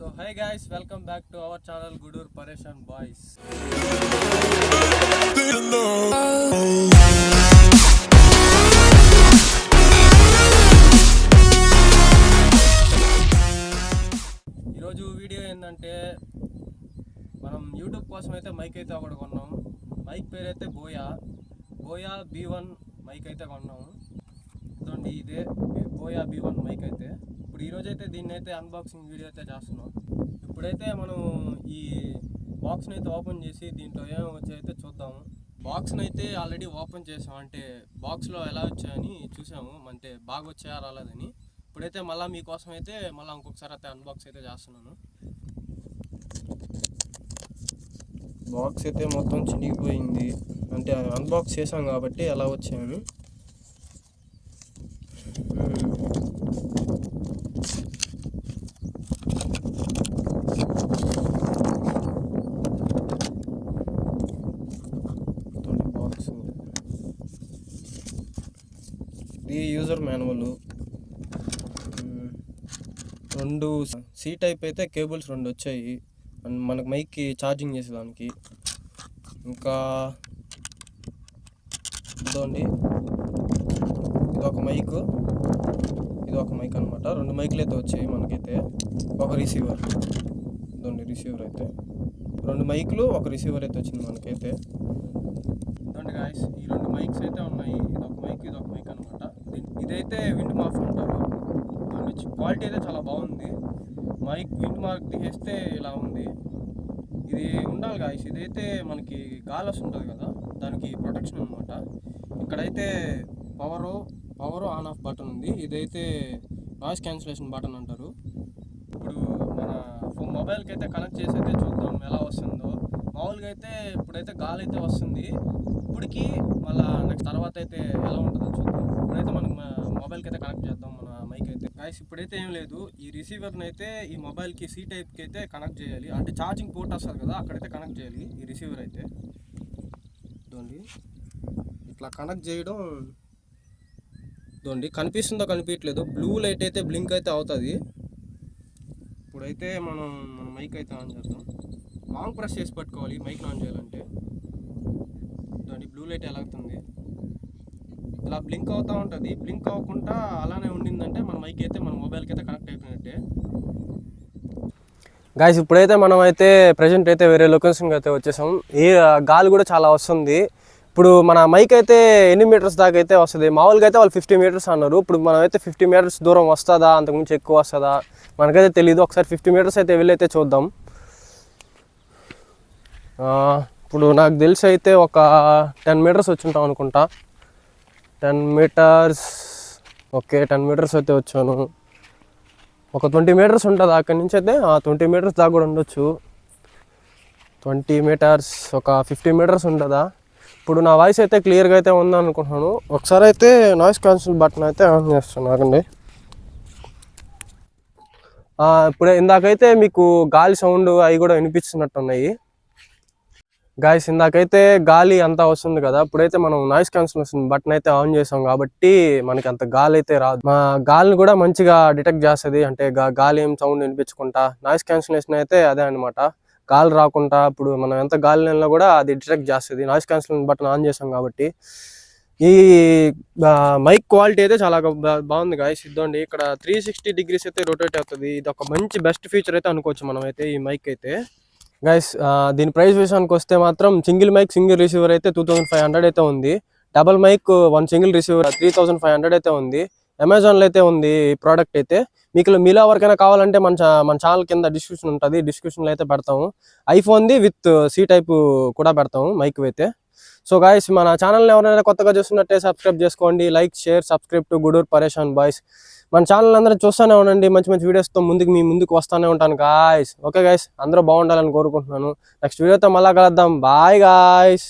So hi guys, welcome back to our channel Gudur Pareshan Boys. ఈరోజు video ఏంటంటే మనం YouTube కోసం అయితే మైక్ అయితే ఒకటి కొన్నాం. మైక్ పేరు అయితే బోయా B1 మైక్ అయితే కొన్నాము. ఇదండి ఇదే బోయా B1 మైక్ అయితే. ఇప్పుడు ఈరోజు అయితే దీన్ని అయితే అన్బాక్సింగ్ వీడియో అయితే చేస్తున్నాం. ఇప్పుడైతే మనం ఈ బాక్స్ని అయితే ఓపెన్ చేసి దీంట్లో ఏమేమి వచ్చాయైతే చూద్దాము. బాక్స్ని అయితే ఆల్రెడీ ఓపెన్ చేసాం, అంటే బాక్స్లో ఎలా వచ్చాయని చూసాము, అంటే బాగా వచ్చాయా రాలేదని. ఇప్పుడైతే మళ్ళీ మీకోసం అయితే మళ్ళీ ఇంకొకసారి అయితే అన్బాక్స్ అయితే చేస్తున్నాను. బాక్స్ అయితే మొత్తం చినిగిపోయింది, అంటే అన్బాక్స్ చేసాం కాబట్టి ఎలా వచ్చాయని. బాక్స్ ఇది యూజర్ మాన్యువల్, రెండు సి టైప్ అయితే కేబుల్స్ రెండు వచ్చాయి అండ్ మనకు మైక్కి ఛార్జింగ్ చేసేదానికి. ఇంకా ఇదండి ఇదొక మైక్, ఇదొక మైక్ అనమాట. రెండు మైకులు అయితే వచ్చాయి మనకైతే. ఒక రిసీవర్, ఇదండి రిసీవర్ అయితే. రెండు మైకులు ఒక రిసీవర్ అయితే వచ్చింది మనకైతే. ఇదండి గాయస్, ఈ రెండు మైక్స్ అయితే ఉన్నాయి. ఇదొక మైక్, ఇదొక మైక్ అనమాట. ఇదైతే విండ్ మాఫ్ అంటారు. క్వాలిటీ అయితే చాలా బాగుంది. మైక్ విండ్ మార్క్ తీసేస్తే ఇలా ఉంది. ఇది ఉండాలి గాయస్, ఇదైతే మనకి గాలి వస్తుంటుంది కదా, దానికి ప్రొటెక్షన్ అనమాట. ఇక్కడైతే పవర్ ఆన్ ఆఫ్ బటన్ ఉంది. ఇదైతే నాయిస్ క్యాన్సిలేషన్ బటన్ అంటారు. ఇప్పుడు మన మొబైల్కి అయితే కనెక్ట్ చేసి అయితే చూద్దాం ఎలా వస్తుందో. మామూలుగా అయితే ఇప్పుడైతే గాలి అయితే వస్తుంది, ఇప్పటికి మళ్ళీ నెక్స్ట్ తర్వాత అయితే ఎలా ఉంటుందో చూద్దాం. ఇప్పుడైతే మనం మొబైల్కి అయితే కనెక్ట్ చేద్దాం మన మైక్ అయితే. గాయస్ ఇప్పుడైతే ఏం లేదు, ఈ రిసీవర్ని అయితే ఈ మొబైల్కి సి టైప్కి అయితే కనెక్ట్ చేయాలి, అంటే ఛార్జింగ్ పోర్ట్ వస్తుంది కదా అక్కడైతే కనెక్ట్ చేయాలి ఈ రిసీవర్ అయితే. ఇదండి ఇట్లా కనెక్ట్ చేయడం. ఇదండి కనిపిస్తుందో కనిపించట్లేదు, బ్లూ లైట్ అయితే బ్లింక్ అయితే అవుతుంది. ఇప్పుడైతే మన మైక్ అయితే ఆన్ చేద్దాం. లాంగ్ ప్రెస్ చేసి పట్టుకోవాలి మైక్ ఆన్ చేయాలంటే. ఇదండి బ్లూ లైట్ ఎలా అవుతుంది, ఇలా బ్లింక్ అవుతూ ఉంటుంది. బ్లింక్ అవ్వకుండా అలానే ఉండిందంటే మన మైక్ అయితే మన మొబైల్కి అయితే కనెక్ట్ అయిపోయినట్టే. గాయస్ ఇప్పుడైతే మనం అయితే ప్రజెంట్ అయితే వేరే లొకేషన్కి అయితే వచ్చేసాం. ఈ గాలి కూడా చాలా వస్తుంది. ఇప్పుడు మన మైక్ అయితే ఎన్ని మీటర్స్ దాకా అయితే వస్తుంది, మామూలుగా అయితే వాళ్ళు 50 మీటర్స్ అన్నారు. ఇప్పుడు మనం అయితే 50 మీటర్స్ దూరం వస్తుందా, అంతకుమించి ఎక్కువ వస్తుందా మనకైతే తెలియదు. ఒకసారి 50 మీటర్స్ అయితే వెళ్ళైతే చూద్దాం. ఇప్పుడు నాకు తెలిసి అయితే ఒక 10 మీటర్స్ వచ్చుంటాం అనుకుంటా. 10 మీటర్స్, ఓకే 10 మీటర్స్ అయితే వచ్చాను. ఒక 20 మీటర్స్ ఉంటుంది అక్కడి నుంచి అయితే. 20 మీటర్స్ దాకా కూడా ఉండొచ్చు. 20 మీటర్స్, ఒక 50 మీటర్స్ ఉంటుందా. ఇప్పుడు నా వాయిస్ అయితే క్లియర్గా అయితే ఉందనుకుంటున్నాను. ఒకసారి అయితే నాయిస్ క్యాన్సిల్ బటన్ అయితే ఆన్ చేస్తున్నారండి. ఇప్పుడే ఇందాకైతే మీకు గాలి సౌండ్ అవి కూడా వినిపిస్తున్నట్టున్నాయి. గాయస్ ఇందాకైతే గాలి అంతా వస్తుంది కదా, ఇప్పుడైతే మనం నాయిస్ క్యాన్సిలేషన్ బటన్ అయితే ఆన్ చేసాం కాబట్టి మనకి అంత గాలి అయితే రాదు. మా గాలిని కూడా మంచిగా డిటెక్ట్ చేస్తుంది, అంటే గాలి ఏం సౌండ్ వినిపించకుండా. నాయిస్ క్యాన్సిలేషన్ అయితే అదే అనమాట, గాలి రాకుండా ఇప్పుడు మనం ఎంత గాలి నెలలో కూడా అది డిటెక్ట్ చేస్తుంది. నాయిస్ క్యాన్సిలేషన్ బటన్ ఆన్ చేసాం కాబట్టి. ఈ మైక్ క్వాలిటీ అయితే చాలా బాగుంది గాయస్. ఇద్దండి ఇక్కడ 360 డిగ్రీస్ అయితే రొటేట్ అవుతుంది. ఇది ఒక మంచి బెస్ట్ ఫీచర్ అయితే అనుకోవచ్చు మనం అయితే ఈ మైక్ అయితే. గైస్ దీని ప్రైస్ విషయానికి వస్తే మాత్రం సింగిల్ మైక్ సింగిల్ రిసీవర్ అయితే 2500 అయితే ఉంది. డబల్ మైక్ 1 సింగిల్ రిసీవర్ 3500 అయితే ఉంది. అమెజాన్లో అయితే ఉంది ఈ ప్రోడక్ట్ అయితే. మీలో ఎవరికైనా కావాలంటే మన ఛానల్ కింద డిస్క్రిప్షన్ ఉంటుంది, డిస్క్రిప్షన్లో అయితే పెడతాము. ఐఫోన్ది విత్ సి టైప్ కూడా పెడతాము మైక్ అయితే. సో గాయస్ మన ఛానల్ని ఎవరైనా కొత్తగా చూస్తున్నట్టే సబ్స్క్రైబ్ చేసుకోండి. Like share subscribe to Gudur పరేషాన్ బాయ్స్. మన ఛానల్ అందరూ చూస్తూనే ఉండండి, మంచి మంచి వీడియోస్తో మీ ముందుకు వస్తూనే ఉంటాను గాయస్. ఓకే గాయస్, అందరూ బాగుండాలని కోరుకుంటున్నాను. నెక్స్ట్ వీడియోతో మళ్ళా కలుద్దాం. Bye guys.